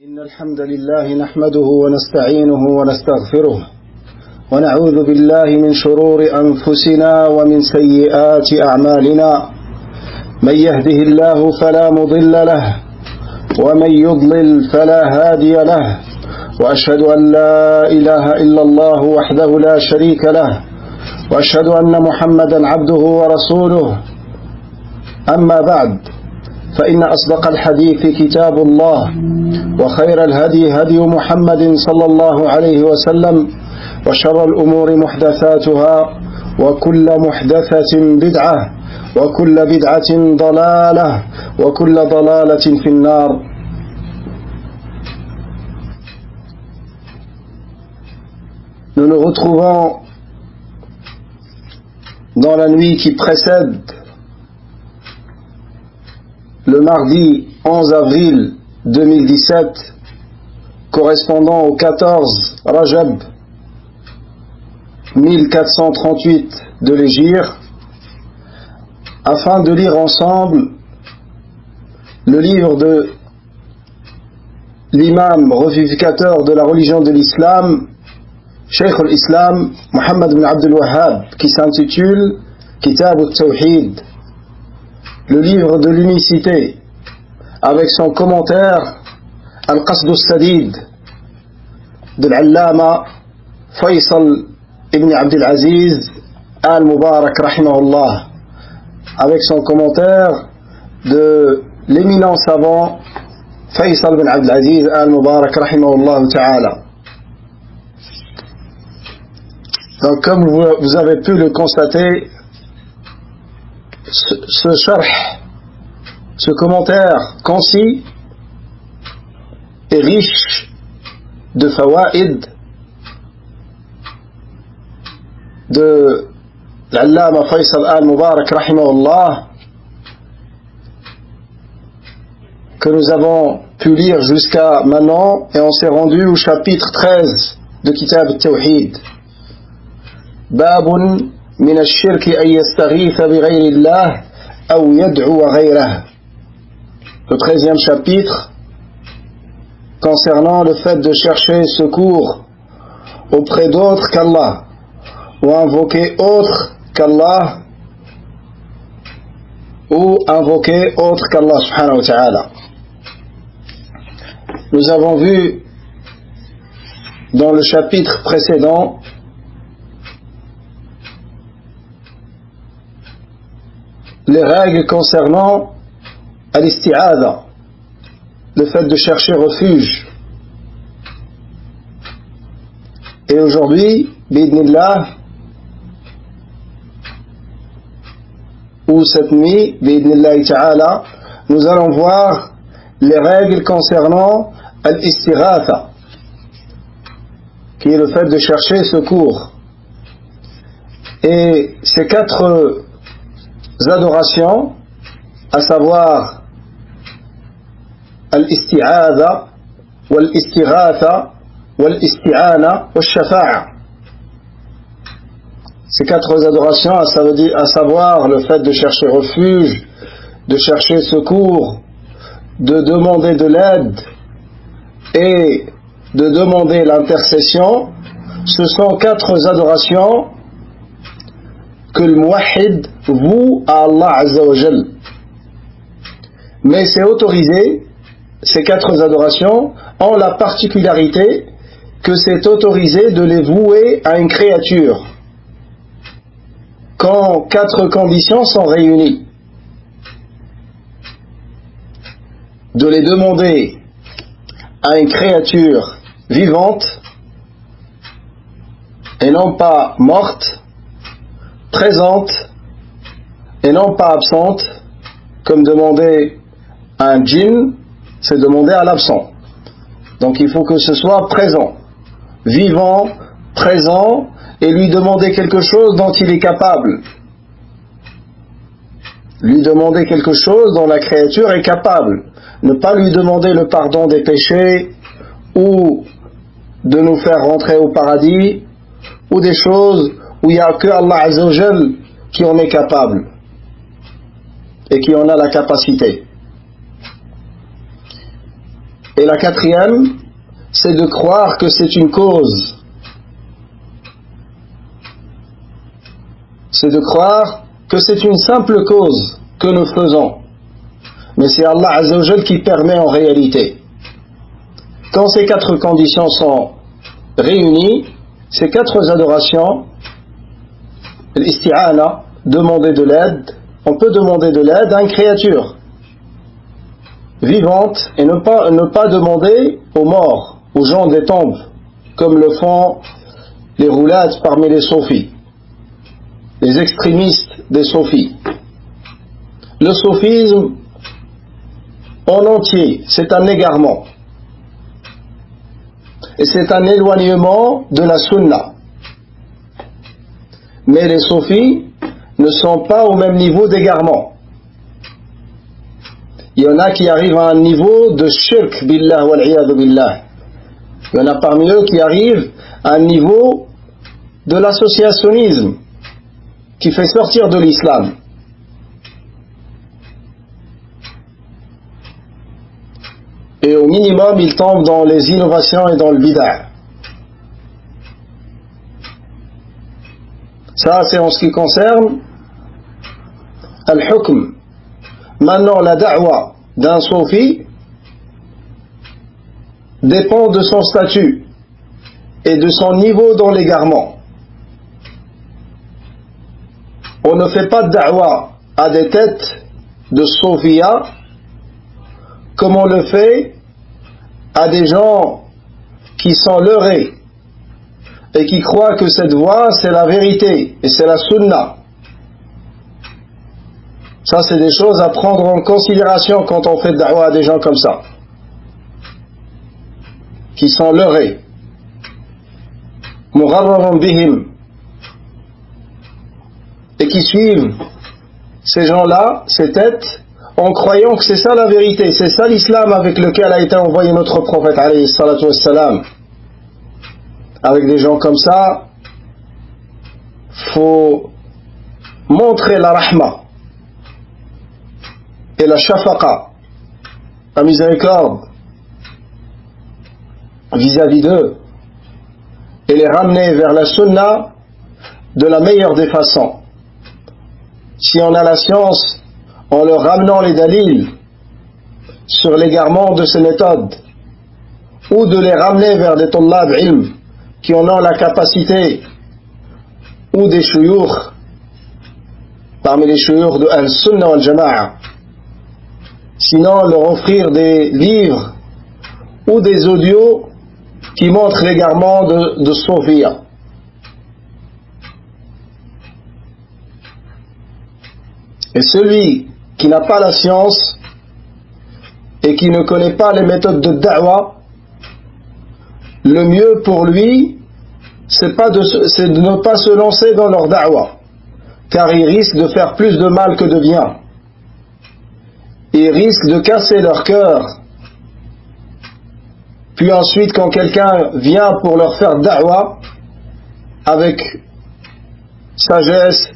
إن الحمد لله نحمده ونستعينه ونستغفره ونعوذ بالله من شرور أنفسنا ومن سيئات أعمالنا من يهده الله فلا مضل له ومن يضلل فلا هادي له وأشهد أن لا إله إلا الله وحده لا شريك له وأشهد أن محمدا عبده ورسوله أما بعد فإن أصدق الحديث كتاب الله وخير الهدي هدي محمد صلى الله عليه وسلم وشر الأمور محدثاتها وكل محدثة بدعة وكل بدعة ضلالة وكل ضلالة في النار. Nous nous retrouvons dans la nuit qui précède le mardi 11 avril 2017, correspondant au 14 Rajab 1438 de l'Hégire, afin de lire ensemble le livre de l'imam revivificateur de la religion de l'islam, Cheikh al-Islam Muhammad ibn Abdul Wahhab, qui s'intitule Kitab al-Tawhid, le livre de l'unicité, avec son commentaire Al-Qasd al-Sadid de l'Allama Faisal ibn Abdul Aziz al-Mubarak rahimahullah, avec son commentaire de l'éminent savant Faisal ibn Abdul Aziz al-Mubarak rahimahullah ta'ala. Donc, comme vous avez pu le constater, ce sharh, ce commentaire concis et riche de fawaïd de l'allama Faisal al-Mubarak rahimahullah, que nous avons pu lire jusqu'à maintenant, et on s'est rendu au chapitre 13 de Kitab al-Tawhid. Babun من الشرك أن يستغيث بغير الله أو يدعو غيره. Le 13e chapitre concernant le fait de chercher secours auprès d'autres qu'Allah ou invoquer autre qu'Allah ou invoquer autre qu'Allah subhanahu wa ta'ala. Nous avons vu dans le chapitre précédent les règles concernant al-isti'adha, le fait de chercher refuge. Et aujourd'hui, bi'idnillah, ou cette nuit, bi'idnillah ta'ala, nous allons voir les règles concernant al-istighatha, qui est le fait de chercher secours. Et ces quatre adorations, à savoir al-isti'adha, wal-istighatha, wal-isti'ana, wal-shafa'a. Ces quatre adorations, à savoir le fait de chercher refuge, de chercher secours, de demander de l'aide et de demander l'intercession, ce sont quatre adorations que le muwahhid voue à Allah Azza wa Jal. Mais c'est autorisé, ces quatre adorations ont la particularité que c'est autorisé de les vouer à une créature quand quatre conditions sont réunies. De les demander à une créature vivante et non pas morte, présente et non pas absente, comme demander à un djinn, c'est demander à l'absent. Donc il faut que ce soit présent, vivant, présent, et lui demander quelque chose dont il est capable. Lui demander quelque chose dont la créature est capable. Ne pas lui demander le pardon des péchés, ou de nous faire rentrer au paradis, ou des choses où il n'y a que Allah Azza wa Jal qui en est capable et qui en a la capacité. Et la quatrième, c'est de croire que c'est une cause. C'est de croire que c'est une simple cause que nous faisons. Mais c'est Allah Azza wa Jal qui permet en réalité. Quand ces quatre conditions sont réunies, ces quatre adorations, l'isti'ana, demander de l'aide, on peut demander de l'aide à une créature vivante et ne pas demander aux morts, aux gens des tombes, comme le font les roulades parmi les soufis, les extrémistes des soufis. Le soufisme en entier, c'est un égarement. Et c'est un éloignement de la sunna. Mais les soufis ne sont pas au même niveau d'égarement. Il y en a qui arrivent à un niveau de shirk billah wal iyadu billah. Il y en a parmi eux qui arrivent à un niveau de l'associationnisme qui fait sortir de l'islam. Et au minimum, ils tombent dans les innovations et dans le bid'a. Ça, c'est en ce qui concerne al-hukm. Maintenant, la da'wa d'un soufi dépend de son statut et de son niveau dans l'égarement. On ne fait pas de da'wa à des têtes de soufia comme on le fait à des gens qui sont leurrés et qui croient que cette voie c'est la vérité et c'est la sunna. Ça, c'est des choses à prendre en considération quand on fait da'wa à des gens comme ça, qui sont leurrés. Mugharrarun bihim, et qui suivent ces gens-là, ces têtes, en croyant que c'est ça la vérité, c'est ça l'islam avec lequel a été envoyé notre prophète alayhi salatu wassalam. Avec des gens comme ça, faut montrer la rahma et la shafaqa, la miséricorde vis-à-vis d'eux, et les ramener vers la sunna de la meilleure des façons. Si on a la science, en leur ramenant les dalils sur l'égarement de ces méthodes, ou de les ramener vers des tullab ilm qui en ont la capacité, ou des shuyukh parmi les shuyukh de al-sunnah wal-jama'a. Sinon, leur offrir des livres ou des audios qui montrent l'égarement de Sophia. Et celui qui n'a pas la science et qui ne connaît pas les méthodes de da'wa, le mieux pour lui, c'est de ne pas se lancer dans leur da'wa, car il risque de faire plus de mal que de bien. Il risque de casser leur cœur. Puis ensuite, quand quelqu'un vient pour leur faire da'wa, avec sagesse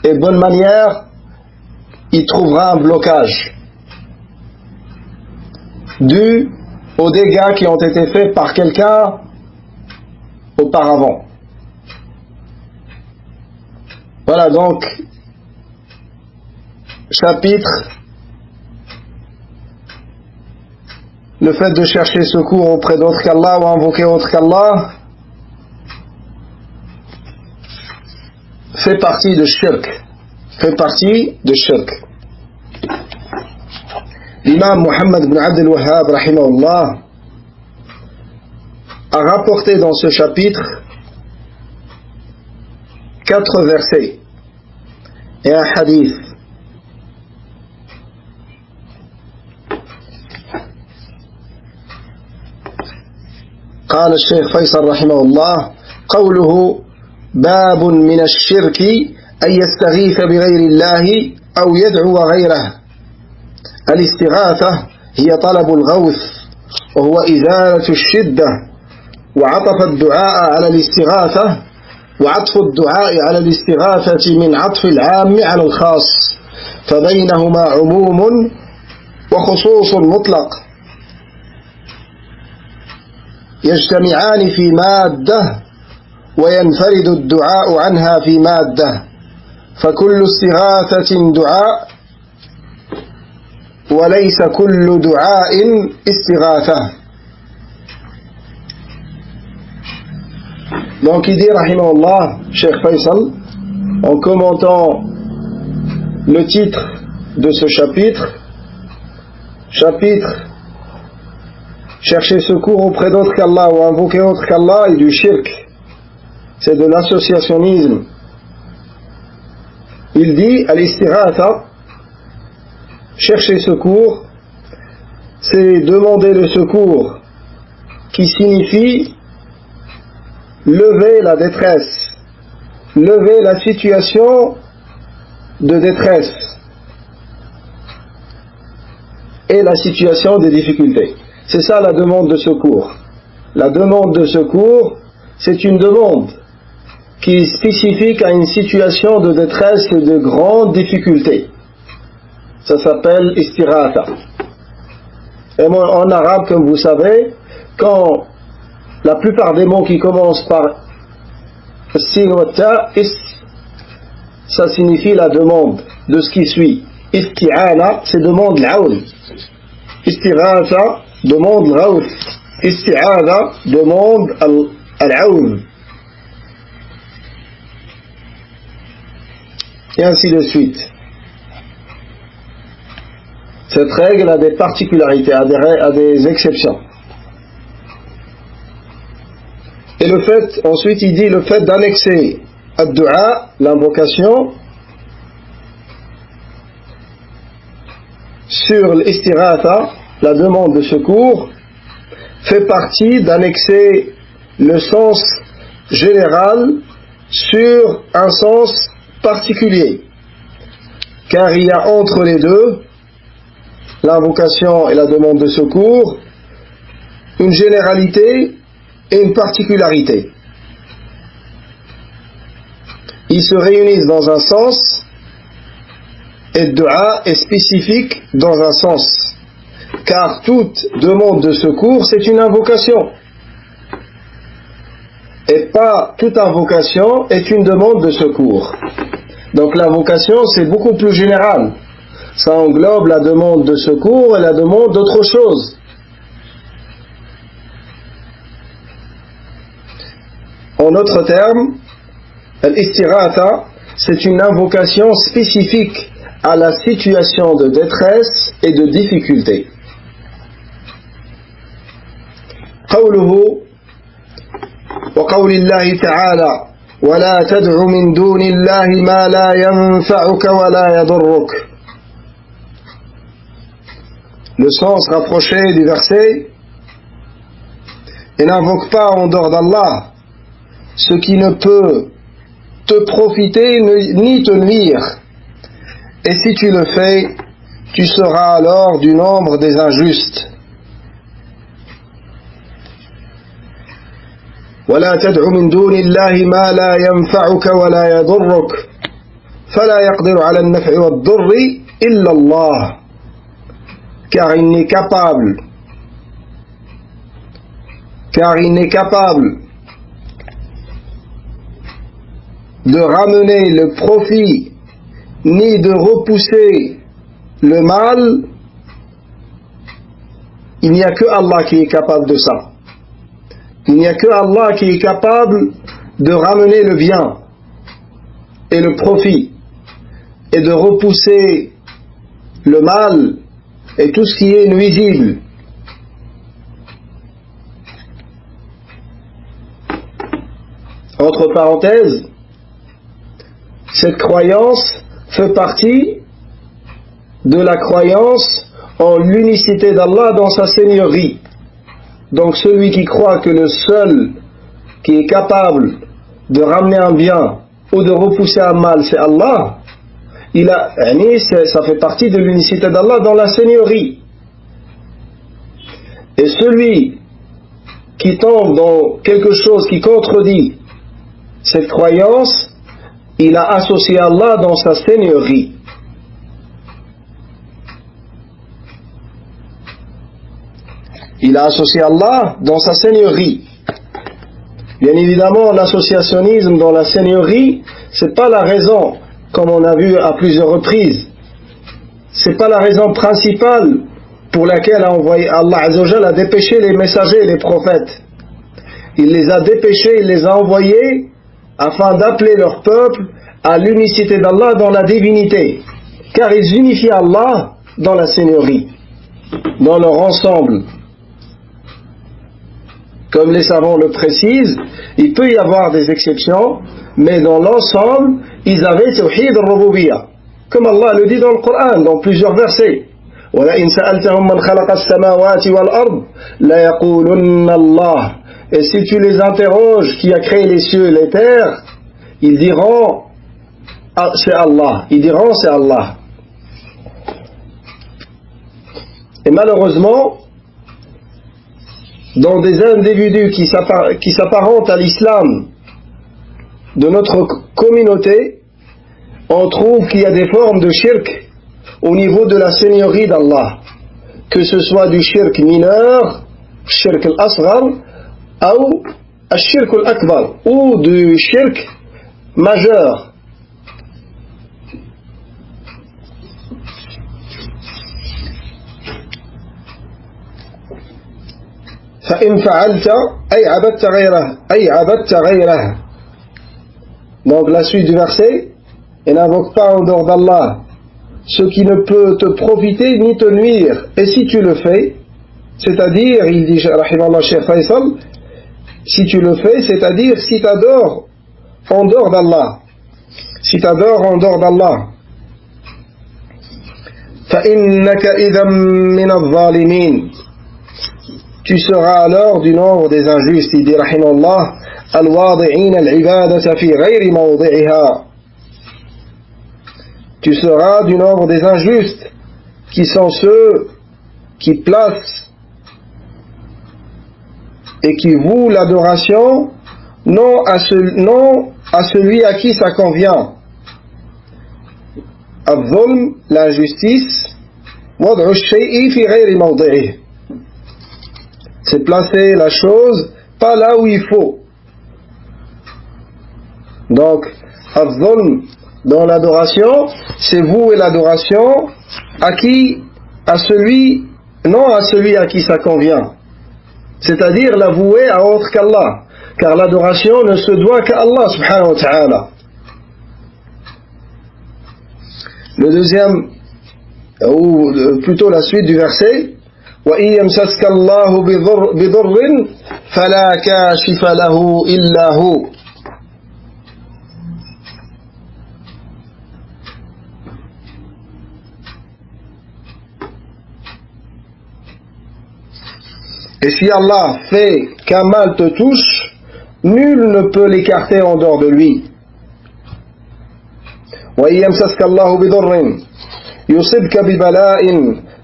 et bonne manière, il trouvera un blocage dû aux dégâts qui ont été faits par quelqu'un auparavant. Voilà donc, chapitre, le fait de chercher secours auprès d'autre qu'Allah ou invoquer autre qu'Allah fait partie de shirk. L'imam Muhammad ibn Abd al-Wahhab rahimahullah a rapporté dans ce chapitre 4 versets et un hadith. قال الشيخ فيصل رحمه الله: قوله باب من الشرك أن يستغيث بغير الله أو يدعو غيره. الاستغاثة هي طلب الغوث وهو إزالة الشدة، وعطف الدعاء على الاستغاثة من عطف العام على الخاص، فبينهما عموم وخصوص مطلق. يجتمعان في مادة وينفرد الدعاء عنها في مادة فكل استغاثة دعاء وليس كل دعاء استغاثة. Donc il dit rahimahullah, Cheikh Faisal, en commentant le titre de ce chapitre, chercher secours auprès d'autre qu'Allah ou invoquer autre qu'Allah et du shirk, c'est de l'associationnisme. Il dit al-istighatha, chercher secours, c'est demander le secours qui signifie lever la détresse, lever la situation de détresse et la situation de difficulté. C'est ça la demande de secours. La demande de secours, c'est une demande qui est spécifique à une situation de détresse et de grande difficulté. Ça s'appelle istighatha. Et en arabe, comme vous savez, quand la plupart des mots qui commencent par sin wa ta, ça signifie la demande de ce qui suit. Isti'ana, c'est demande l'aoun. Istighatha, demande l'aoun. Isti'ana, demande l'aoun. Et ainsi de suite. Cette règle a des particularités, a des exceptions. Et le fait, ensuite il dit le fait d'annexer ad-du'a, l'invocation, sur l'istighatha, la demande de secours, fait partie d'annexer le sens général sur un sens particulier. Car il y a entre les deux, l'invocation et la demande de secours, une généralité et une particularité. Ils se réunissent dans un sens et le dua est spécifique dans un sens. Car toute demande de secours, c'est une invocation. Et pas toute invocation est une demande de secours. Donc l'invocation, c'est beaucoup plus général. Ça englobe la demande de secours et la demande d'autre chose. En d'autres termes, l'istighatha, c'est une invocation spécifique à la situation de détresse et de difficulté. قوله وقول الله تعالى ولا تدع من دون الله ما لا ينفعك ولا يضرك. Le sens rapproché du verset, et n'invoque pas en dehors d'Allah ce qui ne peut te profiter ni te nuire, et si tu le fais, tu seras alors du nombre des injustes. ولا تدع من دون الله ما لا ينفعك ولا يضرك فلا يقدر على النفع والضر إلا الله. Car il n'est capable de ramener le profit ni de repousser le mal. Il n'y a que Allah qui est capable de ça. Il n'y a que Allah qui est capable de ramener le bien et le profit et de repousser le mal et tout ce qui est nuisible. Entre parenthèses, cette croyance fait partie de la croyance en l'unicité d'Allah dans sa seigneurie. Donc celui qui croit que le seul qui est capable de ramener un bien ou de repousser un mal, c'est Allah, ça fait partie de l'unicité d'Allah dans la seigneurie. Et celui qui tombe dans quelque chose qui contredit cette croyance, il a associé Allah dans sa seigneurie. il a associé Allah dans sa seigneurie. Bien évidemment, l'associationnisme dans la seigneurie, c'est pas la raison, comme on a vu à plusieurs reprises, c'est pas la raison principale pour laquelle Allah Azzawajal a dépêché les messagers et les prophètes. Il les a dépêchés, il les a envoyés afin d'appeler leur peuple à l'unicité d'Allah dans la divinité, car ils unifient Allah dans la seigneurie, dans leur ensemble. Comme les savants le précisent, il peut y avoir des exceptions, mais dans l'ensemble, ils avaient Tawhid al-Rububiyyah. Comme Allah le dit dans le Coran, dans plusieurs versets. وَلَئِنْ سَأَلْتَهُمْ مَنْ خَلَقَ السَّمَاوَاتِ وَالْأَرْضِ لَيَقُولُنَّ اللَّهُ. Et si tu les interroges, qui a créé les cieux et les terres, ils diront c'est Allah. Ils diront c'est Allah. Et malheureusement, dans des individus qui s'apparentent à l'islam de notre communauté, on trouve qu'il y a des formes de shirk au niveau de la seigneurie d'Allah, que ce soit du shirk mineur, shirk al-asghar, ou al-shirk al-akbar, ou du shirk majeur. فإن فعلت أي عبدت غيره. Donc la suite du verset, et n'invoque pas en dehors d'Allah ce qui ne peut te profiter ni te nuire. Et si tu le fais, c'est-à-dire, il dit, rahimallah Cheikh Faisal, si tu le fais, c'est-à-dire si tu adores en dehors d'Allah. Si tu adores en dehors d'Allah. فَإِنَّكَ إِذًا مِّنَ الظَّالِمِينَ. Tu seras alors du nombre des injustes, il dit, rahimallah, الْوَاضِعِينَ الْعِبَادَةَ فِي غَيْرِ مَوْضِعِهَا. Tu seras du nombre des injustes, qui sont ceux qui placent et qui vouent l'adoration non à celui à qui ça convient. Al-Zulm, l'injustice, وَضْعُ الشَّيْءِ فِي غَيْرِ مَوْضِعِهِ. C'est placer la chose pas là où il faut. Donc, Al-Zulm, dans l'adoration, c'est vouer l'adoration à qui? Non à celui à qui ça convient. C'est-à-dire la vouer à autre qu'Allah. Car l'adoration ne se doit qu'à Allah subhanahu wa ta'ala. Le deuxième, ou plutôt la suite du verset, وَإِن يَمْسَسْكَ اللَّهُ بِضُرٍّ فَلَا كَاشِفَ لَهُ إِلَّا هُوَ. Et si Allah fait qu'un mal te touche, nul ne peut l'écarter en dehors de lui. وَإِن يَمْسَسْكَ اللَّهُ بِضُرٍّ يُصِبْكَ بِبَلَاءٍ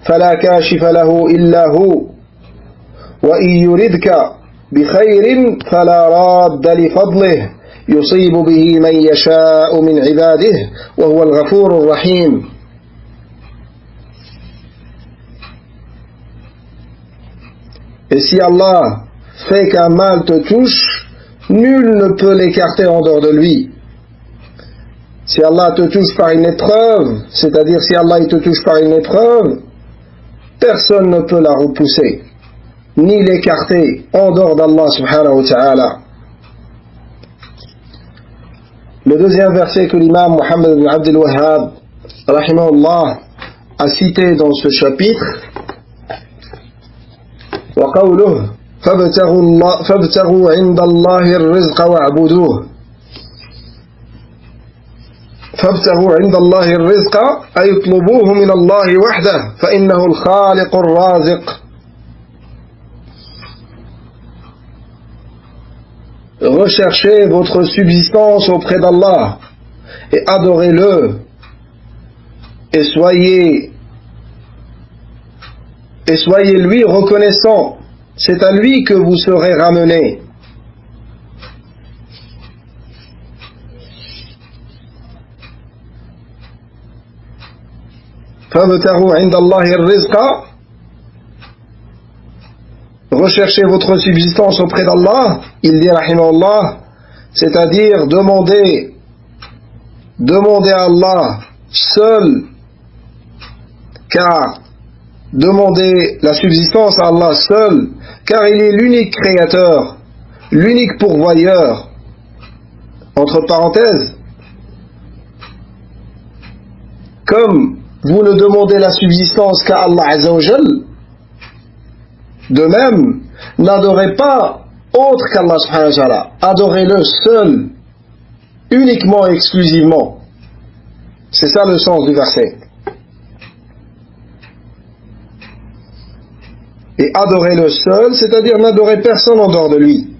فَلَا كَاشِفَ لَهُ إِلَّا هُوَ وَإِن يُرِدْكَ بِخَيْرٍ فَلَا رَادَّ لِفَضْلِهِ يُصِيبُ بِهِ مَن يَشَاءُ مِنْ عِبَادِهِ وَهُوَ الْغَفُورُ الرَّحِيمُ. Et si Allah fait qu'un mal te touche, nul ne peut l'écarter en dehors de lui. Si Allah te touche par une épreuve, c'est-à-dire si Allah te touche par une épreuve, personne ne peut la repousser, ni l'écarter en dehors d'Allah subhanahu wa ta'ala. Le deuxième verset que l'imam Muhammad ibn Abdul Wahhab, rahimahullah, a cité dans ce chapitre, وقوله فابتغوا عند الله الرزق واعبدوه. فابتغوا عند الله الرزق أي اطلبوه من الله وحده فإنه الخالق الرازق. Recherchez votre subsistance auprès d'Allah et adorez-le et soyez lui reconnaissant, c'est à lui que vous serez ramenés. فَابْتَغُوا عِنْدَ اللَّهِ الرِّزْقَ recherchez votre subsistance auprès d'Allah, il dit rahimahullah, c'est-à-dire demandez à Allah seul, car demandez la subsistance à Allah seul, car il est l'unique créateur, l'unique pourvoyeur. Entre parenthèses, comme vous ne demandez la subsistance qu'à Allah Azza wa Jal, de même, n'adorez pas autre qu'Allah subhanahu wa ta'ala, adorez-le seul, uniquement et exclusivement. C'est ça le sens du verset. Et adorez-le seul, c'est-à-dire n'adorez personne en dehors de lui.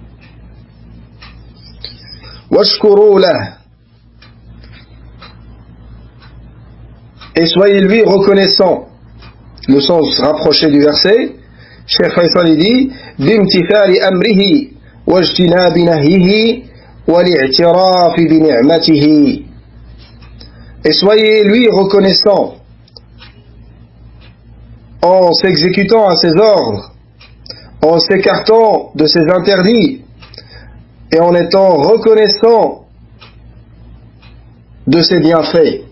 Washkuru lah. Et soyez lui reconnaissant. Le sens rapproché du verset, Cheikh Faisal dit bimtithali amrihi wajtinabi nahyihi wali'tirafi bi ni'matihi. Et soyez lui reconnaissant en s'exécutant à ses ordres, en s'écartant de ses interdits et en étant reconnaissant de ses bienfaits.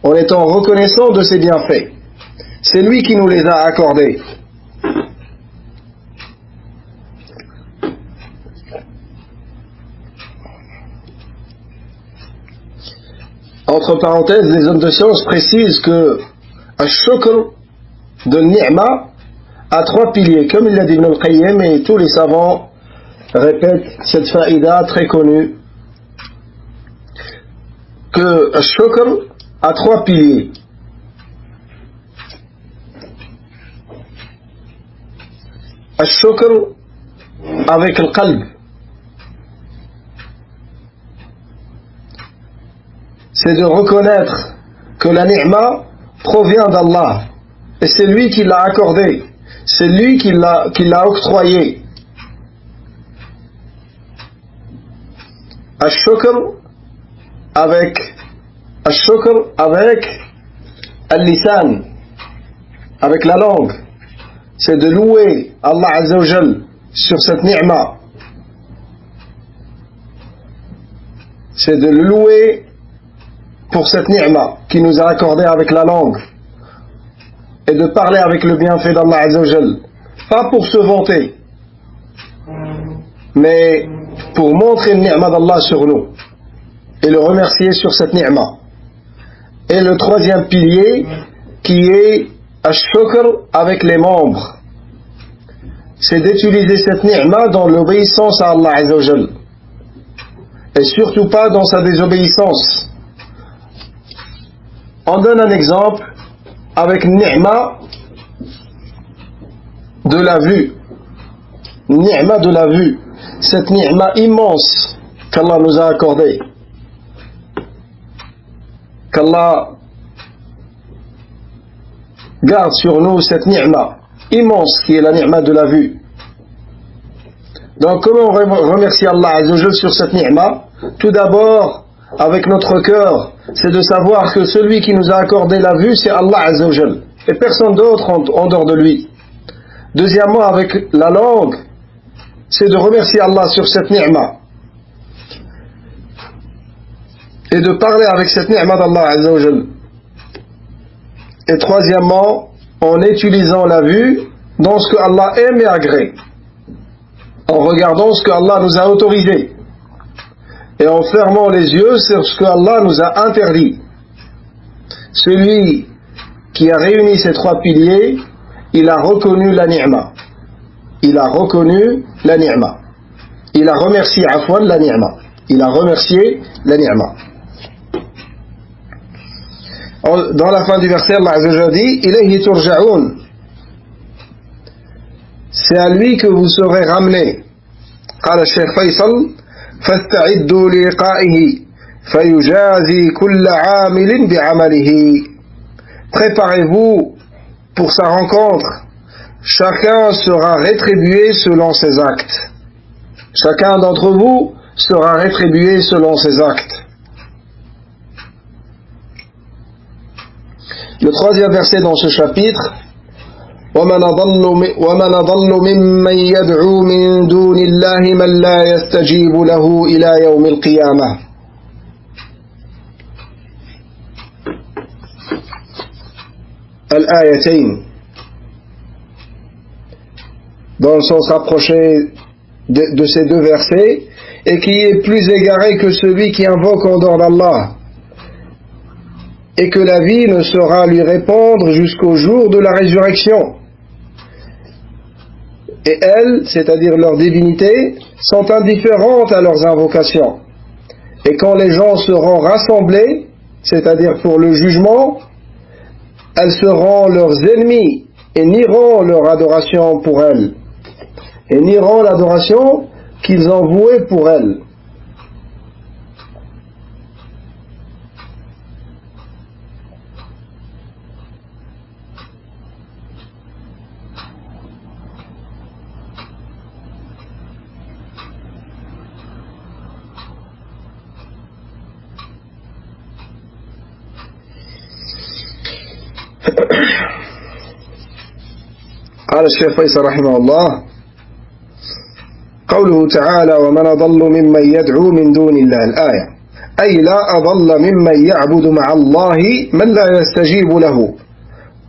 En étant reconnaissant de ses bienfaits. C'est lui qui nous les a accordés. Entre parenthèses, les hommes de science précisent que Ash-Shukr de Ni'ma a 3 piliers, comme il l'a dit Ibn al-Qayyim, et tous les savants répètent cette faïda très connue, que Ash-Shukr a 3 piliers. Ash-Shukr avec le qalb, c'est de reconnaître que la ni'ma provient d'Allah et c'est lui qui l'a accordé, c'est lui qui l'a octroyé. Ash-Shukr avec al-lisan, avec la langue, c'est de louer Allah Azza wa Jal sur cette ni'ma, c'est de le louer pour cette ni'ma qui nous a accordé avec la langue et de parler avec le bienfait d'Allah Azza wa Jal, pas pour se vanter mais pour montrer le ni'ma d'Allah sur nous et le remercier sur cette ni'ma. Et le 3e pilier qui est Ash-Shukr avec les membres, c'est d'utiliser cette ni'ma dans l'obéissance à Allah Azza wa Jal et surtout pas dans sa désobéissance. On donne un exemple avec ni'ma de la vue. Ni'ma de la vue, cette ni'ma immense qu'Allah nous a accordée, qu'Allah garde sur nous cette ni'ma immense qui est la ni'ma de la vue. Donc comment remercier Allah Azza wa Jal sur cette ni'ma? Tout d'abord avec notre cœur, c'est de savoir que celui qui nous a accordé la vue, c'est Allah Azza wa Jal et personne d'autre en dehors de lui. Deuxièmement, avec la langue, c'est de remercier Allah sur cette ni'ma et de parler avec cette ni'ma d'Allah Azza wa Jal. Et troisièmement, en utilisant la vue dans ce que Allah aime et agrée, en regardant ce que Allah nous a autorisé et en fermant les yeux sur ce que Allah nous a interdit. Celui qui a réuni ces 3 piliers, il a reconnu la ni'ma. Il a reconnu la ni'ma. Il a remercié afwan la ni'ma. Il a remercié la ni'ma. Dans la fin du verset, Allah Azza wa Jalla dit Ilayhi turja'un. C'est à lui que vous serez ramenés. قال الشيخ فيصل فاستعدوا للقائه فيجازي كل عامل بعمله. Préparez-vous pour sa rencontre. Chacun sera rétribué selon ses actes. Chacun d'entre vous sera rétribué selon ses actes. Le 3e verset dans ce chapitre ومن أضل ممن يدعو من دون الله من لا يستجيب له إلى يوم القيامة. الآيتين dans le sens rapproché de ces deux versets, et qui est plus égaré que celui qui invoque en dehors d'Allah, et que la vie ne saura lui répondre jusqu'au jour de la résurrection. Et elles, c'est-à-dire leurs divinités, sont indifférentes à leurs invocations. Et quand les gens seront rassemblés, c'est-à-dire pour le jugement, elles seront leurs ennemis et nieront leur adoration pour elles, et nieront l'adoration qu'ils ont vouée pour elles. قال الشيخ فيصل رحمه الله: قوله تعالى: ومن أضل ممن يدعو من دون الله، الآية، أي لا أضل ممن يعبد مع الله من لا يستجيب له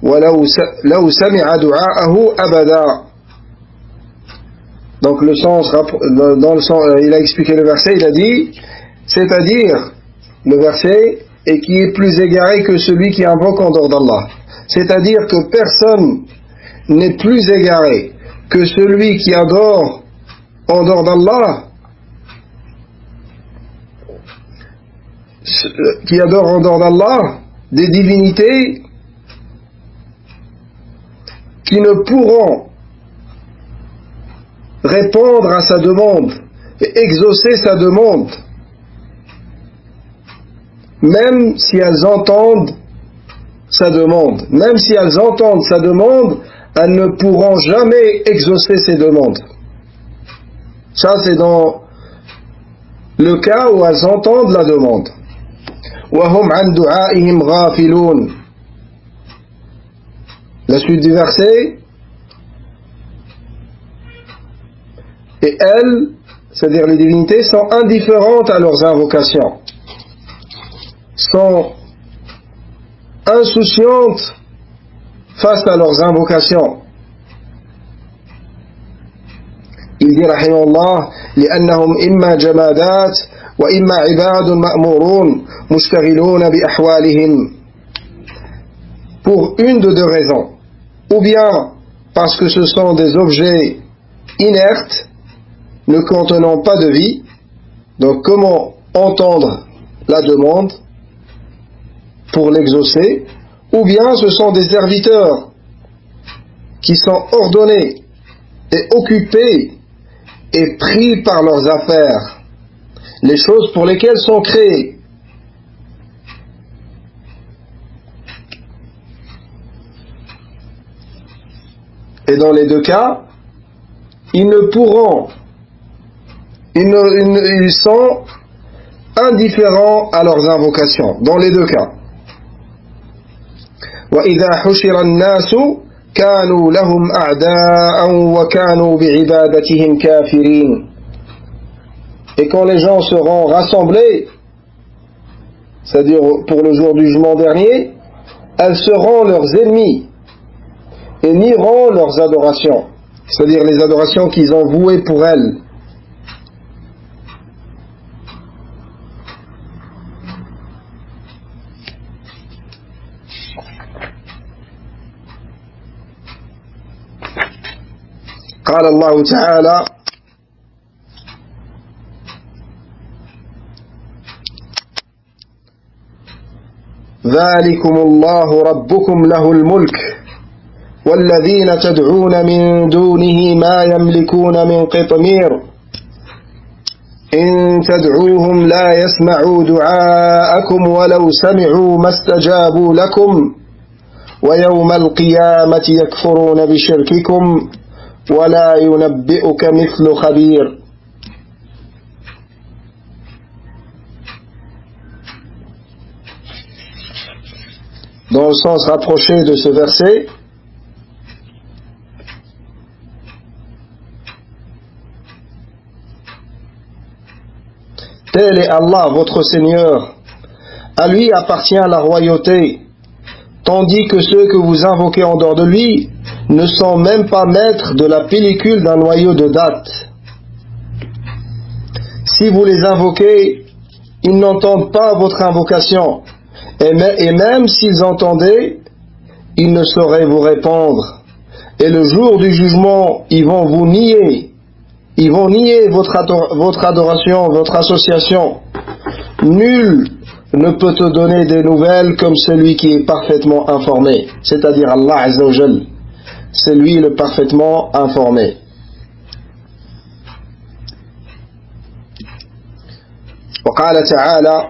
ولو سمع دعاءه أبدا. Donc le sens, dans le sens, il a expliqué le verset, il a dit, c'est-à-dire le verset, et qui est plus égaré que celui qui invoque en dehors d'Allah. C'est-à-dire que personne n'est plus égaré que celui qui adore en dehors d'Allah, des divinités qui ne pourront répondre à sa demande et exaucer sa demande, même si elles entendent sa demande. Même si elles entendent sa demande, elles ne pourront jamais exaucer ses demandes. Ça, c'est dans le cas où elles entendent la demande. وَهُمْ عَنْ دُعَائِهِمْ غَافِلُونَ. La suite du verset. Et elles, c'est-à-dire les divinités, sont indifférentes à leurs invocations, sont insouciantes face à leurs invocations. Il dit rahimahullah: لأنهم إما جمادات وإما عباد مأمورون مشتغلون بأحوالهم. Pour une de deux raisons. Ou bien parce que ce sont des objets inertes, ne contenant pas de vie. Donc comment entendre la demande pour l'exaucer? Ou bien ce sont des serviteurs qui sont ordonnés et occupés et pris par leurs affaires, les choses pour lesquelles sont créés. Et dans les deux cas, ils sont indifférents à leurs invocations, dans les deux cas. وَإِذَا حُشِرَ النَّاسُ كَانُوا لَهُمْ أَعْدَاءً وَكَانُوا بِعِبَادَتِهِمْ كَافِرِينَ. Et quand les gens seront rassemblés, c'est-à-dire pour le jour du jugement dernier, elles seront leurs ennemis et nieront leurs adorations, c'est-à-dire les adorations qu'ils ont vouées pour elles. قال الله تعالى: ذلكم الله ربكم له الملك والذين تدعون من دونه ما يملكون من قطمير إن تدعوهم لا يسمعوا دعاءكم ولو سمعوا ما استجابوا لكم ويوم القيامة يكفرون بشرككم ولا ينبئك مثل خبير. Dans le sens rapproché de ce verset, tel est Allah, votre Seigneur. À lui appartient la royauté, tandis que ceux que vous invoquez en dehors de lui ne sont même pas maîtres de la pellicule d'un noyau de date. Si vous les invoquez, ils n'entendent pas votre invocation, et même s'ils entendaient, ils ne sauraient vous répondre. Et le jour du jugement, ils vont vous nier. Ils vont nier votre adoration, votre association. Nul ne peut te donner des nouvelles comme celui qui est parfaitement informé, c'est-à-dire Allah Azza wa Jal. C'est lui le parfaitement informé. وقال تعالى: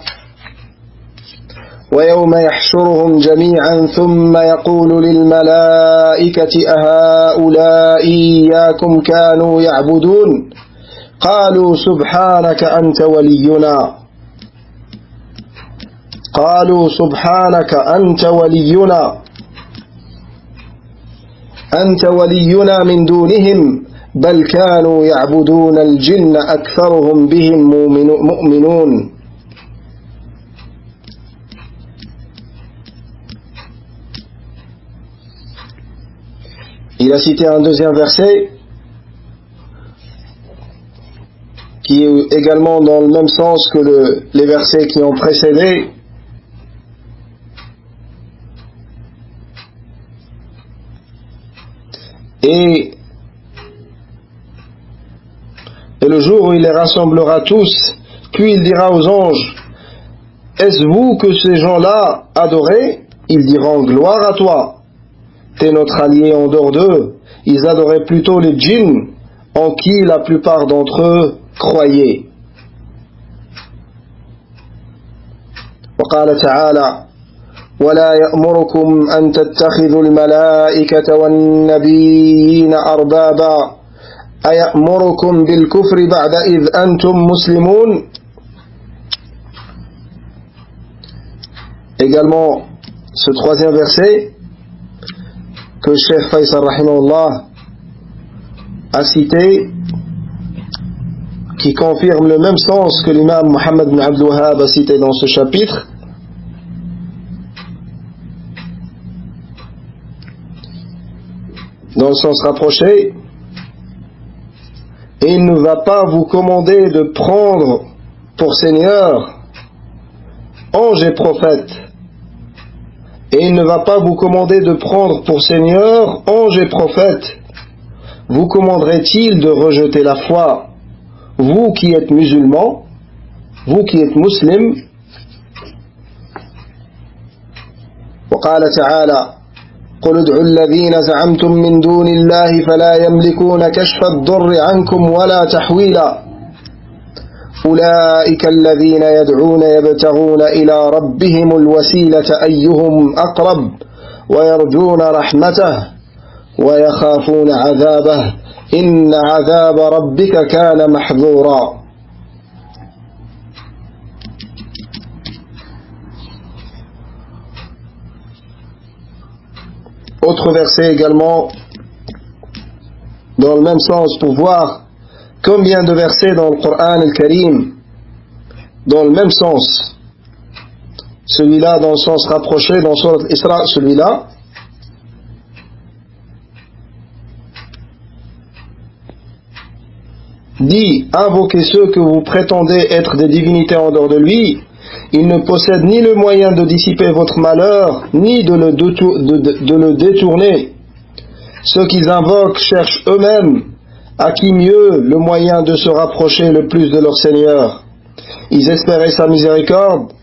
ويوم يحشرهم جميعا ثم يقول للملائكة أهؤلاء إياكم كانوا يعبدون قالوا سبحانك أنت ولينا أنت ولينا من دونهم بل كانوا يعبدون الجن أكثرهم بهم مؤمنون. Il a cité un deuxième verset qui est également dans le même sens que les versets qui ont précédé. Et le jour où il les rassemblera tous, puis il dira aux anges: est-ce vous que ces gens-là adoraient? Ils diront: gloire à toi, t'es notre allié en dehors d'eux. Ils adoraient plutôt les djinns, en qui la plupart d'entre eux croyaient. وقال تعالى: ولا يأمركم أن تتخذوا الملائكة والنبيين أربابا أيأمركم بالكفر بعد إذ أنتم مسلمون. Également, ce troisième verset que Cheikh Faisal rahimahullah a cité, qui confirme le même sens que l'imam Muhammad bin Abdul Wahhab a cité dans ce chapitre. Dans le sens rapproché: et il ne va pas vous commander de prendre pour Seigneur anges et prophètes. Et il ne va pas vous commander de prendre pour Seigneur anges et prophètes. Vous commanderait-il de rejeter la foi, vous qui êtes musulmans, vous qui êtes musulmans? وقال تعالى: قل ادعوا الذين زعمتم من دون الله فلا يملكون كشف الضر عنكم ولا تحويلا أولئك الذين يدعون يبتغون إلى ربهم الوسيلة أيهم أقرب ويرجون رحمته ويخافون عذابه إن عذاب ربك كان محذورا. Autre verset également dans le même sens, pour voir combien de versets dans le Coran al-Karim dans le même sens. Celui-là dans le sens rapproché, dans Sourate Isra, celui-là dit: invoquez ceux que vous prétendez être des divinités en dehors de lui. Ils ne possèdent ni le moyen de dissiper votre malheur, ni de le détourner. Ceux qu'ils invoquent cherchent eux-mêmes à qui mieux le moyen de se rapprocher le plus de leur Seigneur. Ils espéraient sa miséricorde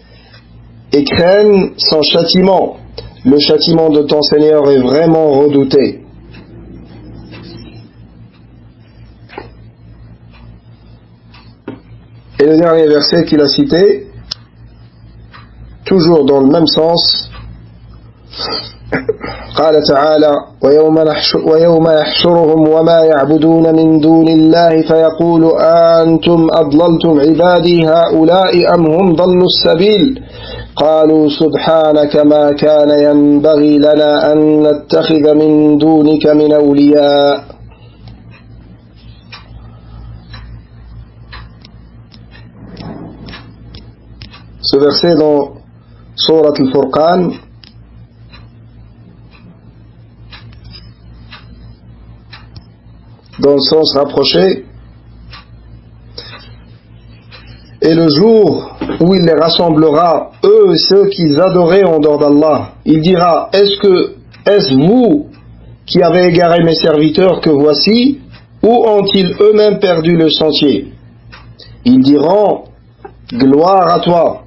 et craignent son châtiment. Le châtiment de ton Seigneur est vraiment redouté. Et le dernier verset qu'il a cité, toujours dans le même sens, قال تعالى: ويوم يحشرهم وما يعبدون من دون الله فيقول أنتم أضللتم عبادي هؤلاء أم هم ضلوا السبيل قالوا سبحانك ما كان ينبغي لنا أن نتخذ من دونك من أولياء. Ce verset dans Surat al-Furqan, dans le sens rapproché, et le jour où il les rassemblera, eux et ceux qu'ils adoraient en dehors d'Allah, il dira, est-ce vous qui avez égaré mes serviteurs que voici, ou ont-ils eux-mêmes perdu le sentier? Ils diront, gloire à toi.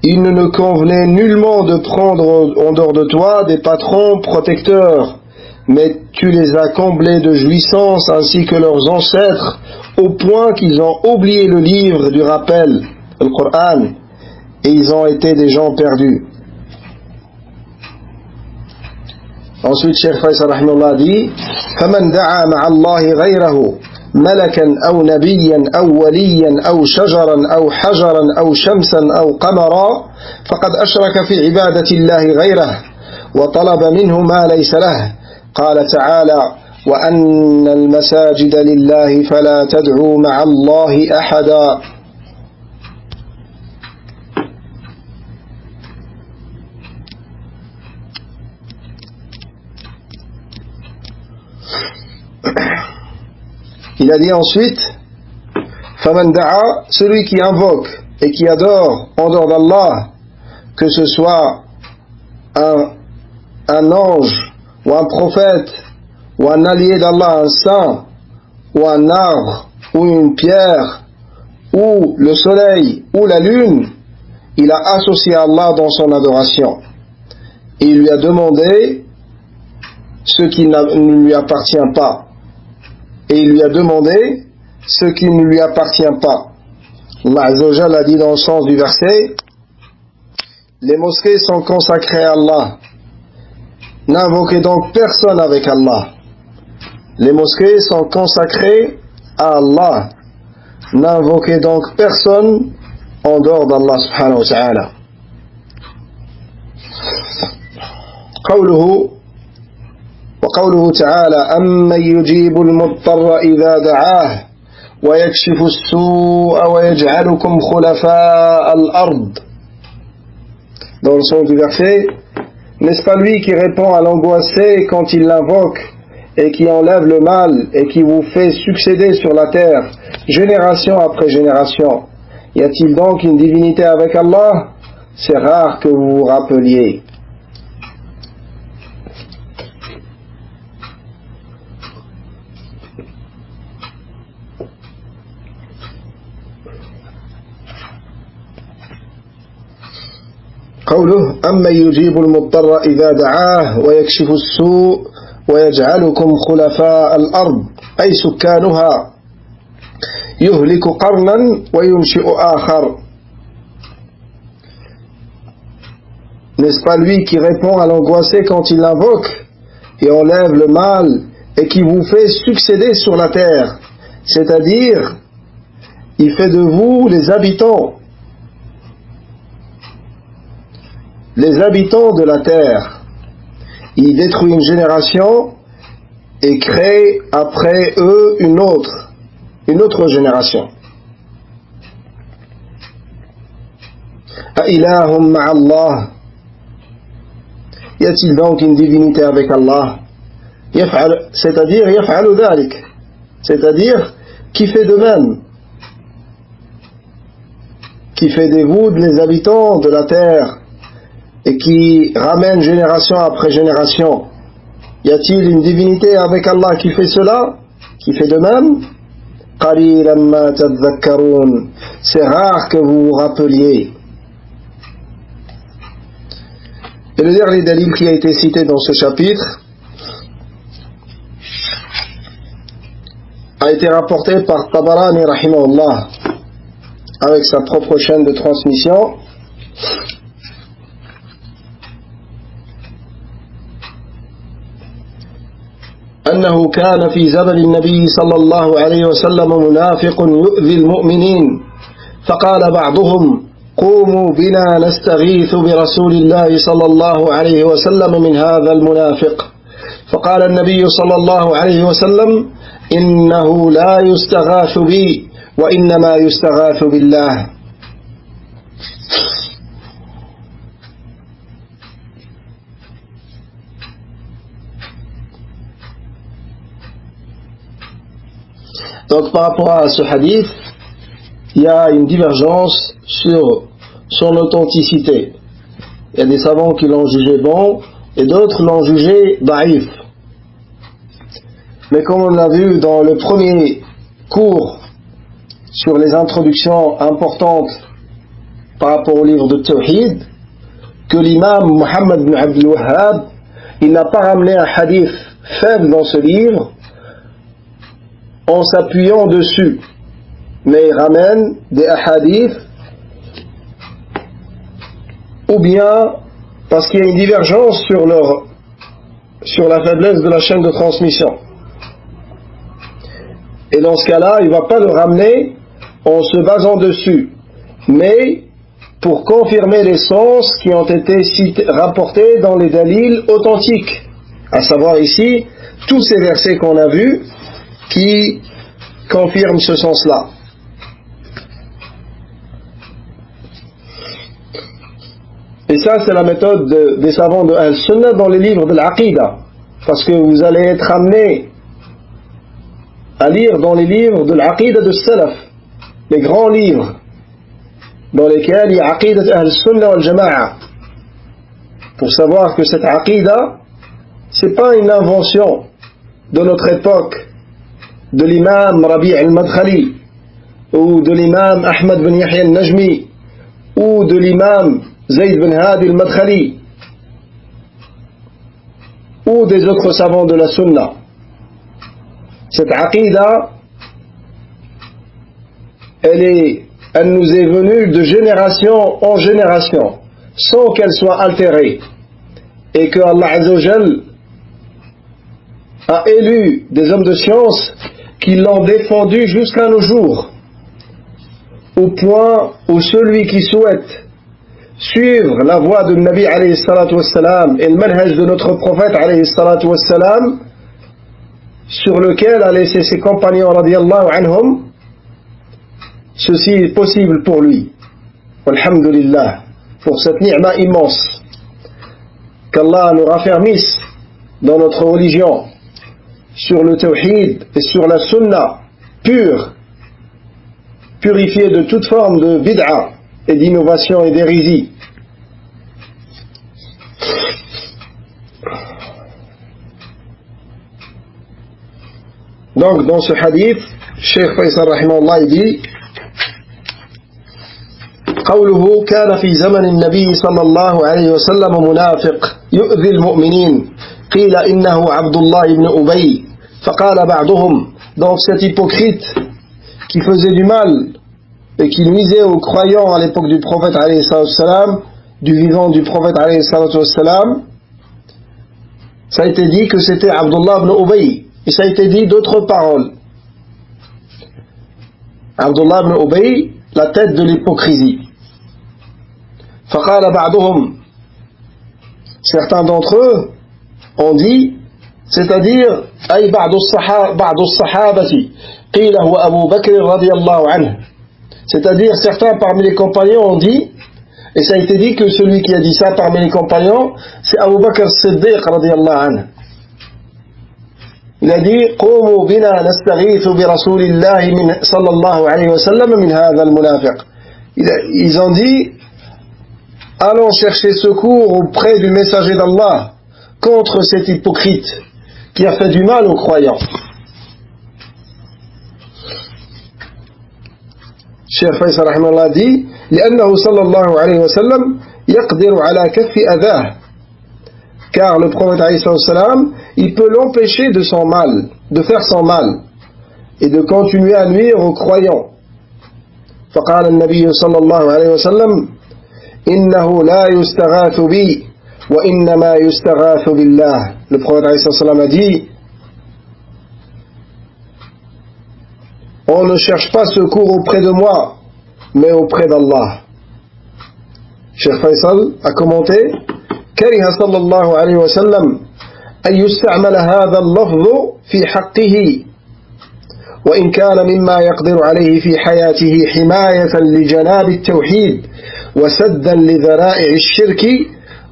Il ne nous convenait nullement de prendre en dehors de toi des patrons protecteurs, mais tu les as comblés de jouissance ainsi que leurs ancêtres, au point qu'ils ont oublié le livre du rappel, le Coran, et ils ont été des gens perdus. Ensuite, Cheikh Faisal rahimahullah dit, فَمَنْ دَعَا مَعَ اللَّهِ غَيْرَهُ مَلَكًا أَوْ نَبِيًّا أَوْ وَلِيًّا أَوْ شَجَرًا أَوْ حَجَرًا أَوْ شَمْسًا أَوْ قَمَرًا فَقَدْ أَشْرَكَ فِي عِبَادَةِ اللَّهِ غَيْرَهُ وَطَلَبَ مِنْهُ مَا لَيْسَ لَهُ قال تعالى وأن المساجد لله فلا تدعوا مع الله أحدا. Il a dit ensuite فَمَنْ دَعَا, celui qui invoque et qui adore en dehors d'Allah, que ce soit un ange ou un prophète, ou un allié d'Allah, un saint, ou un arbre, ou une pierre, ou le soleil, ou la lune, il a associé Allah dans son adoration. Et il lui a demandé ce qui ne lui appartient pas. Et il lui a demandé ce qui ne lui appartient pas. Allah Azza wa Jalla a dit dans le sens du verset, les mosquées sont consacrées à Allah. N'invoquez donc personne avec Allah. Les mosquées sont consacrées à Allah. N'invoquez donc personne en dehors d'Allah subhanahu wa ta'ala. وقوله تعالى أمن يجيب المضطر إذا دعاه ويكشف السوء ويجعلكم خلفاء الأرض. Dans le sens du verset, n'est-ce pas lui qui répond à l'angoissé quand il l'invoque et qui enlève le mal et qui vous fait succéder sur la terre, génération après génération? Y a-t-il donc une divinité avec Allah? C'est rare que vous vous rappeliez. قوله أمن يجيب المضطر إذا دعاه ويكشف السوء ويجعلكم خلفاء الأرض أي سكانها يهلك قرنا وينشئ آخر. N'est-ce pas lui qui répond à l'angoissé quand il l'invoque et enlève le mal et qui vous fait succéder sur la terre, c'est-à-dire il fait de vous les habitants de la terre. Il détruit une génération et crée après eux une autre génération. Ailahum ma'allah, y a-t-il donc une divinité avec Allah? C'est-à-dire yaf'alu dhalik, c'est-à-dire qui fait de même, qui fait des vous les habitants de la terre et qui ramène génération après génération. Y a-t-il une divinité avec Allah qui fait cela, qui fait de même? Qalilan ma tadhakkarun, c'est rare que vous vous rappeliez. Et le dernier dalil qui a été cité dans ce chapitre a été rapporté par Tabarani rahimahullah avec sa propre chaîne de transmission. أنه كان في زمن النبي صلى الله عليه وسلم منافق يؤذي المؤمنين فقال بعضهم قوموا بنا نستغيث برسول الله صلى الله عليه وسلم من هذا المنافق فقال النبي صلى الله عليه وسلم إنه لا يستغاث بي وإنما يستغاث بالله. Donc par rapport à ce hadith, il y a une divergence sur son authenticité. Il y a des savants qui l'ont jugé bon et d'autres l'ont jugé daïf. Mais comme on l'a vu dans le premier cours sur les introductions importantes par rapport au livre de Tawhid, que l'imam Muhammad ibn Abdul Wahhab, il n'a pas ramené un hadith faible dans ce livre en s'appuyant dessus, mais il ramène des hadiths ou bien parce qu'il y a une divergence sur la faiblesse de la chaîne de transmission. Et dans ce cas-là, il ne va pas le ramener en se basant dessus, mais pour confirmer les sens qui ont été rapportés dans les dalils authentiques, à savoir ici tous ces versets qu'on a vus qui confirment ce sens-là. Et ça, c'est la méthode des savants de Al-Sunnah dans les livres de l'Aqidah, parce que vous allez être amenés à lire dans les livres de l'Aqidah de Salaf, les grands livres dans lesquels il y a Aqidah Al-Sunnah wal-Jama'a, pour savoir que cette Aqidah, c'est pas une invention de notre époque, de l'imam Rabi' al-Madkhali, ou de l'imam Ahmad bin Yahya al-Najmi, ou de l'imam Zayd bin Hadi al-Madkhali, ou des autres savants de la Sunna. Cette Aqidah, elle nous est venue de génération en génération, sans qu'elle soit altérée, et que Allah Azza wa Jal a élu des hommes de science qui l'ont défendue jusqu'à nos jours, au point où celui qui souhaite suivre la voie de Nabi alayhi salatu wassalam et le manhaj de notre prophète alayhi salatu wassalam, sur lequel a laissé ses compagnons radiyallahu anhum, ceci est possible pour lui. Alhamdulillah, pour cette ni'ma immense, qu'Allah nous raffermisse dans notre religion, sur le tawhid et sur la sunna pure, purifiée de toute forme de bid'a et d'innovation et d'hérésie. Donc dans ce hadith, Cheikh Faisal rahimahullah dit قوله كان في زمن النبي صلى الله عليه وسلم منافق يؤذي المؤمنين قيل إنه عبد الله بن أبي فقال بعضهم. Donc cet hypocrite qui faisait du mal et qui nuisait aux croyants à l'époque du prophète alayhi salatu wassalam, du vivant du prophète alayhi salatu wassalam, ça a été dit que c'était Abdullah ibn Ubay, et ça a été dit d'autres paroles. Abdullah ibn Ubay, la tête de l'hypocrisie. فقال بعضهم, certains d'entre eux ont dit, c'est-à-dire أي بعض الصحابة قيل هو أبو بكر رضي الله عنه, c'est-à-dire certains parmi les compagnons ont dit, et ça a été dit que celui qui a dit ça parmi les compagnons, c'est Abu Bakr Siddiq radiyallahu anhu. Il a dit قوموا بنا نستغيث برسول الله صلى الله عليه وسلم من هذا المنافق. Ils ont dit, allons chercher secours auprès du messager d'Allah contre cet hypocrite qui a fait du mal aux croyants. Cheikh Faisal rahimahullah dit لأنه صلى الله عليه وسلم يقدر على كف أذاه, car le prophète alayhi salam, il peut l'empêcher de son mal, de faire son mal et de continuer à nuire aux croyants. فقال النبي صلى الله عليه وسلم إنه لا يستغاث بي وإنما يستغاث بالله. Le prophète alayhi salam a dit, on ne cherche pas secours auprès de moi, mais auprès d'Allah. Cheikh Faisal a commenté, كره صلى الله عليه وسلم أن يستعمل هذا اللفظ في حقه وإن كان مما يقدر عليه في حياته حماية لجناب التوحيد وسدا لذرائع الشرك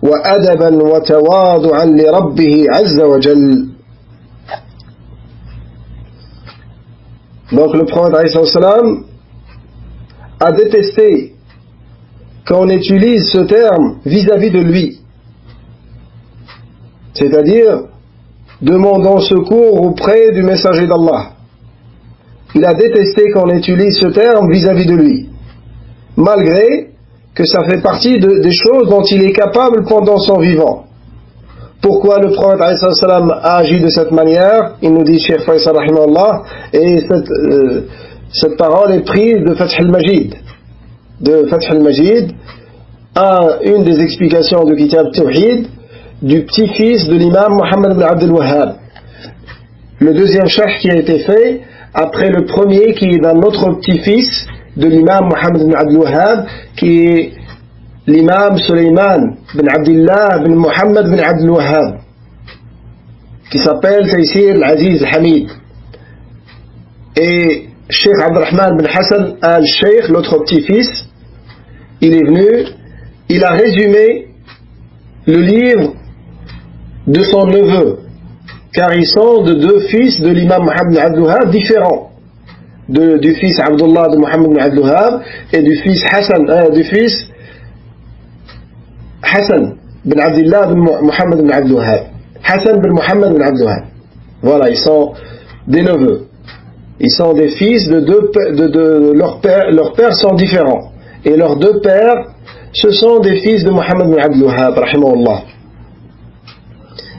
وأدبا وتواضعا لربه عز وجل. Donc le prophète alayhi salam a détesté qu'on utilise ce terme vis-à-vis de lui, c'est-à-dire demandant secours auprès du messager d'Allah. Il a détesté qu'on utilise ce terme vis-à-vis de lui, malgré que ça fait partie des choses dont il est capable pendant son vivant. Pourquoi le prophète a agi de cette manière? Il nous dit Cheikh Faisal rahimahullah, et cette parole est prise de Fath al-Majid. De Fath al-Majid, une des explications du Kitab Tawhid, du petit-fils de l'imam Muhammad ibn Abd al-Wahhab. Le deuxième charh qui a été fait après le premier, qui est d'un autre petit-fils de l'imam Muhammad ibn Abd al-Wahhab, qui est l'imam Sulayman bin Abdullah bin Muhammad bin Abd al-Wahhab, qui s'appelle Taysir al-Aziz al-Hamid. Et Cheikh Abdurrahman bin Hassan al-Sheikh, l'autre petit-fils, il est venu, il a résumé le livre de son neveu, car ils sont de deux fils de l'imam Muhammad bin Abd al-Wahhab différents, du fils Abdullah de Muhammad bin Abd al-Wahhab et du fils Hassan bin Abdullah bin Muhammad bin Abd al-Wahhab. Hassan bin Muhammad bin Abd al-Wahhab. Voilà, ils sont des neveux. Ils sont des fils de leurs pères sont différents. Et leurs deux pères, ce sont des fils de Muhammad bin Abd al-Wahhab, rahimahullah.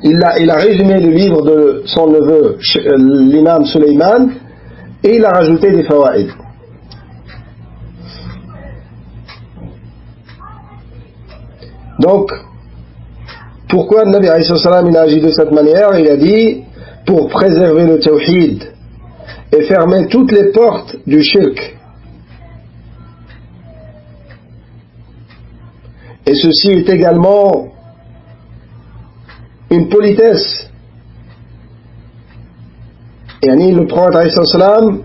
Il a résumé le livre de son neveu, l'imam Sulayman, et il a rajouté des fawaïd. Donc, pourquoi le Nabi alayhi salam il a agi de cette manière? Il a dit, pour préserver le tawhid et fermer toutes les portes du shirk. Et ceci est également une politesse. Et le prophète alayhi salam,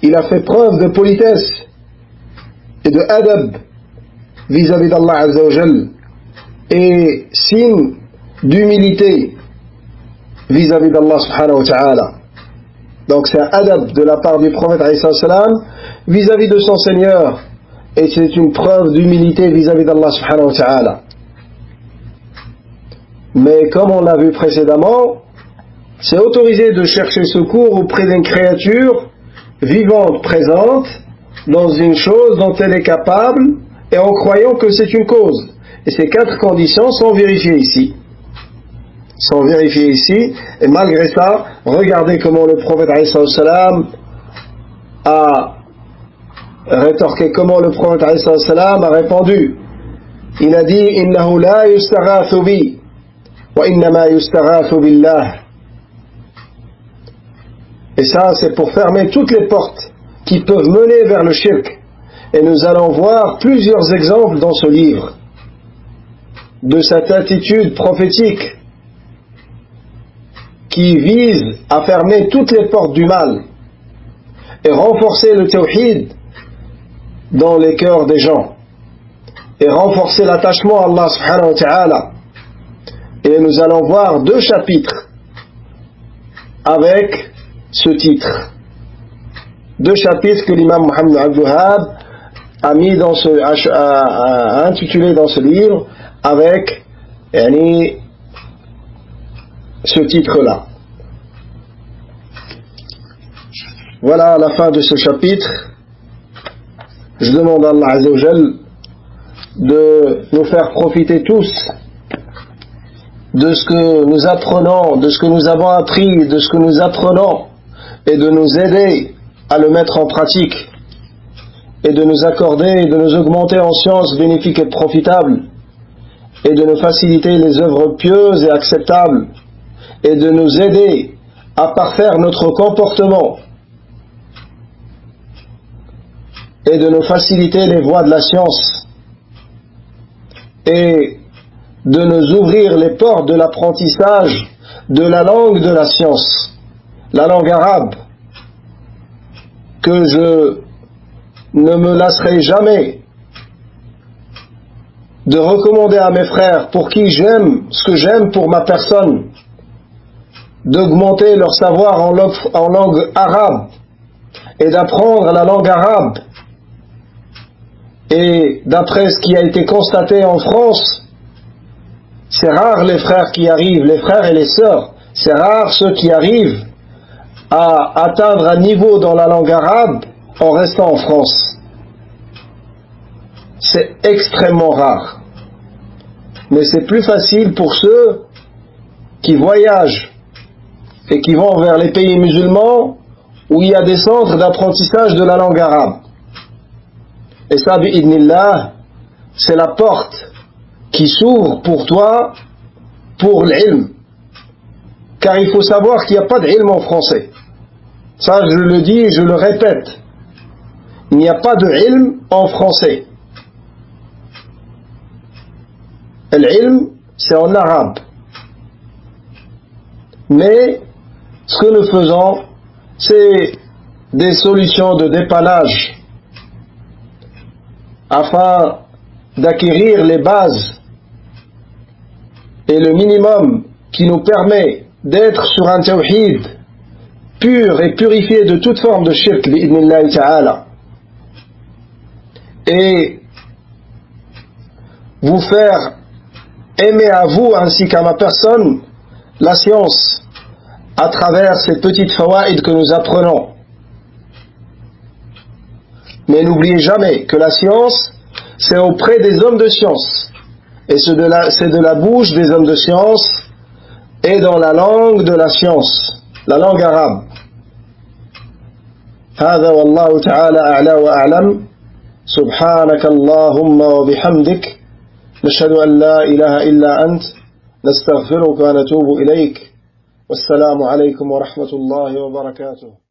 il a fait preuve de politesse et de adab vis-à-vis d'Allah Azza wa Jal, et signe d'humilité vis-à-vis d'Allah subhanahu wa ta'ala. Donc c'est un adab de la part du prophète alayhi salam vis-à-vis de son Seigneur, et c'est une preuve d'humilité vis-à-vis d'Allah subhanahu wa ta'ala. Mais comme on l'a vu précédemment, c'est autorisé de chercher secours auprès d'une créature vivante, présente, dans une chose dont elle est capable, et en croyant que c'est une cause. Et ces quatre conditions sont vérifiées ici. Et malgré ça, regardez comment le prophète alayhi salam a rétorqué, comment le prophète alayhi salam a répondu. Il a dit, innahu la yustaghathu bi, wa innama yustaghathu billah. Et ça, c'est pour fermer toutes les portes qui peuvent mener vers le shirk. Et nous allons voir plusieurs exemples dans ce livre de cette attitude prophétique qui vise à fermer toutes les portes du mal et renforcer le tawhid dans les cœurs des gens et renforcer l'attachement à Allah subhanahu wa ta'ala. Et nous allons voir 2 chapitres avec ce titre, 2 chapitres que l'imam Muhammad bin Abd al-Wahhab a mis a intitulé dans ce livre avec ce titre-là. Voilà la fin de ce chapitre. Je demande à Allah Azza wa Jal de nous faire profiter tous de ce que nous apprenons, de ce que nous avons appris, de ce que nous apprenons, et de nous aider à le mettre en pratique, et de nous accorder et de nous augmenter en sciences bénéfiques et profitables, et de nous faciliter les œuvres pieuses et acceptables, et de nous aider à parfaire notre comportement, et de nous faciliter les voies de la science, et de nous ouvrir les portes de l'apprentissage de la langue de la science, la langue arabe, que je ne me lasserai jamais de recommander à mes frères pour qui j'aime ce que j'aime pour ma personne, d'augmenter leur savoir en langue arabe et d'apprendre la langue arabe. Et d'après ce qui a été constaté en France, c'est rare les frères qui arrivent, les frères et les sœurs, c'est rare ceux qui arrivent à atteindre un niveau dans la langue arabe en restant en France. C'est extrêmement rare. Mais c'est plus facile pour ceux qui voyagent et qui vont vers les pays musulmans où il y a des centres d'apprentissage de la langue arabe. Et ça, bi'idnillah, c'est la porte qui s'ouvre pour toi pour l'ilm. Car il faut savoir qu'il n'y a pas d'ilm en français. Ça, je le dis et je le répète. Il n'y a pas de ilm en français. L'ilm, c'est en arabe. Mais, ce que nous faisons, c'est des solutions de dépannage afin d'acquérir les bases et le minimum qui nous permet d'être sur un tawhid pur et purifié de toute forme de shirk bi'idnillahi ta'ala, et vous faire aimer à vous ainsi qu'à ma personne la science à travers ces petites fawaïd que nous apprenons. Mais n'oubliez jamais que la science, c'est auprès des hommes de science. Et c'est de la bouche des hommes de science et dans la langue de la science, la langue arabe. هذا والله تعالى أعلى وأعلم. سبحانك اللهم وبحمدك نشهد أن لا إله إلا أنت نستغفرك ونتوب إليك والسلام عليكم ورحمة الله وبركاته.